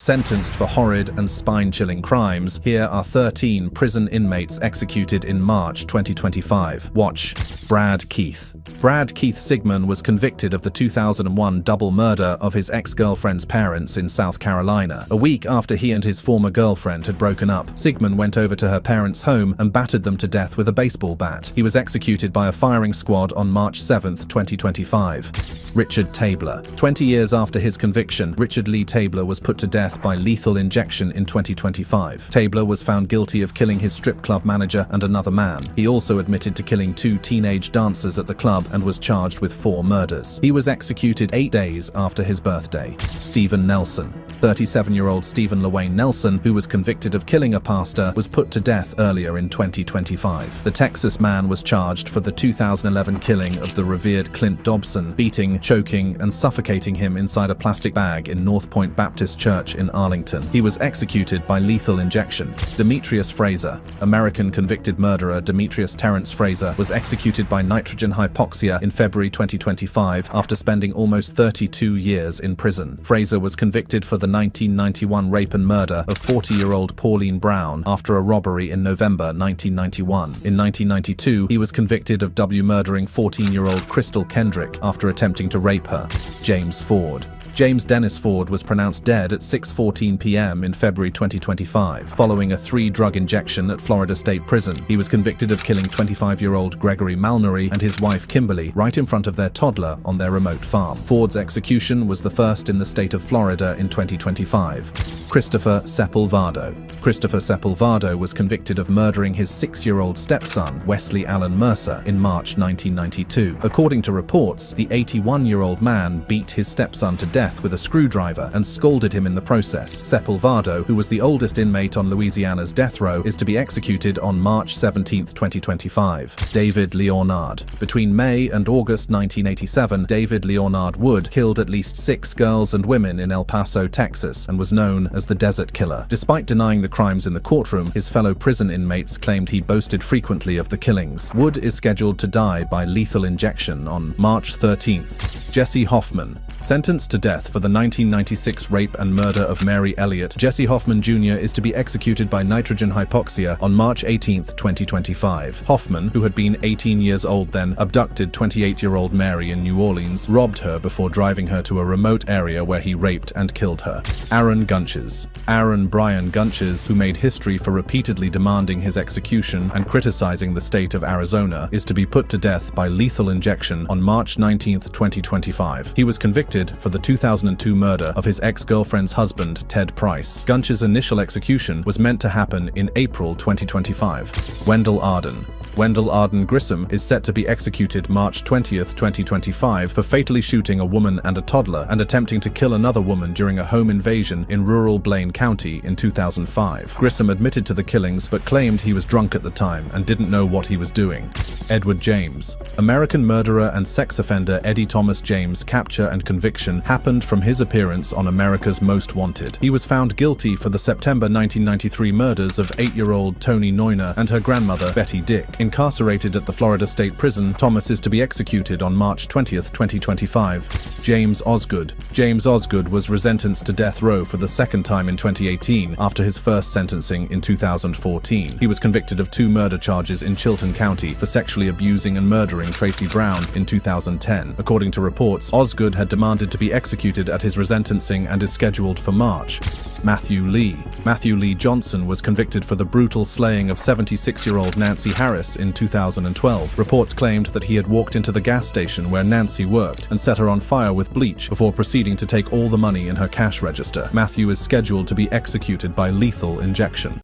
Sentenced for horrid and spine-chilling crimes, here are 13 prison inmates executed in March 2025. Watch. Brad Keith. Brad Keith Sigmon was convicted of the 2001 double murder of his ex-girlfriend's parents in South Carolina. A week after he and his former girlfriend had broken up, Sigmon went over to her parents' home and battered them to death with a baseball bat. He was executed by a firing squad on March 7, 2025. Richard Tabler. 20 years after his conviction, Richard Lee Tabler was put to death by lethal injection in 2025. Tabler was found guilty of killing his strip club manager and another man. He also admitted to killing 2 teenage dancers at the club and was charged with 4 murders. He was executed 8 days after his birthday. Stephen Nelson. 37-year-old Stephen LaWayne Nelson, who was convicted of killing a pastor, was put to death earlier in 2025. The Texas man was charged for the 2011 killing of the revered Clint Dobson, beating, choking, and suffocating him inside a plastic bag in North Point Baptist Church in Arlington. He was executed by lethal injection. Demetrius Fraser. American convicted murderer Demetrius Terrence Fraser was executed by nitrogen hypoxia in February 2025 after spending almost 32 years in prison. Fraser was convicted for the 1991 rape and murder of 40-year-old Pauline Brown after a robbery in November 1991. In 1992, he was convicted of murdering 14-year-old Crystal Kendrick after attempting to rape her. James Ford. James Dennis Ford was pronounced dead at 6:14 p.m. in February 2025, following a 3-drug injection at Florida State Prison. He was convicted of killing 25-year-old Gregory Malnery and his wife Kimberly right in front of their toddler on their remote farm. Ford's execution was the first in the state of Florida in 2025. Christopher Sepulvado. Christopher Sepulvado was convicted of murdering his 6-year-old stepson, Wesley Allen Mercer, in March 1992. According to reports, the 81-year-old man beat his stepson to death with a screwdriver and scalded him in the process. Sepulvado, who was the oldest inmate on Louisiana's death row, is to be executed on March 17, 2025. David Leonard. Between May and August 1987, David Leonard Wood killed at least 6 girls and women in El Paso, Texas, and was known as the Desert Killer. Despite denying the crimes in the courtroom, his fellow prison inmates claimed he boasted frequently of the killings. Wood is scheduled to die by lethal injection on March 13th. Jesse Hoffman. Sentenced to death for the 1996 rape and murder of Mary Elliott, Jesse Hoffman Jr. is to be executed by nitrogen hypoxia on March 18, 2025. Hoffman, who had been 18 years old then, abducted 28-year-old Mary in New Orleans, robbed her before driving her to a remote area where he raped and killed her. Aaron Gunches. Aaron Brian Gunches, who made history for repeatedly demanding his execution and criticizing the state of Arizona, is to be put to death by lethal injection on March 19, 2025. He was convicted for the 2002 murder of his ex-girlfriend's husband, Ted Price. Gunch's initial execution was meant to happen in April 2025. Wendell Arden. Wendell Arden Grissom is set to be executed March 20, 2025 for fatally shooting a woman and a toddler and attempting to kill another woman during a home invasion in rural Blaine County in 2005. Grissom admitted to the killings but claimed he was drunk at the time and didn't know what he was doing. Edward James. American murderer and sex offender Eddie Thomas James' capture and conviction happened from his appearance on America's Most Wanted. He was found guilty for the September 1993 murders of 8-year-old Toni Neuner and her grandmother Betty Dick. Incarcerated at the Florida State Prison, Thomas is to be executed on March 20, 2025. James Osgood. James Osgood was resentenced to death row for the second time in 2018 after his first sentencing in 2014. He was convicted of 2 murder charges in Chilton County for sexually abusing and murdering Tracy Brown in 2010. According to reports, Osgood had demanded to be executed at his resentencing and is scheduled for March. Matthew Lee. Matthew Lee Johnson was convicted for the brutal slaying of 76-year-old Nancy Harris in 2012. Reports claimed that he had walked into the gas station where Nancy worked and set her on fire with bleach before proceeding to take all the money in her cash register. Matthew is scheduled to be executed by lethal injection.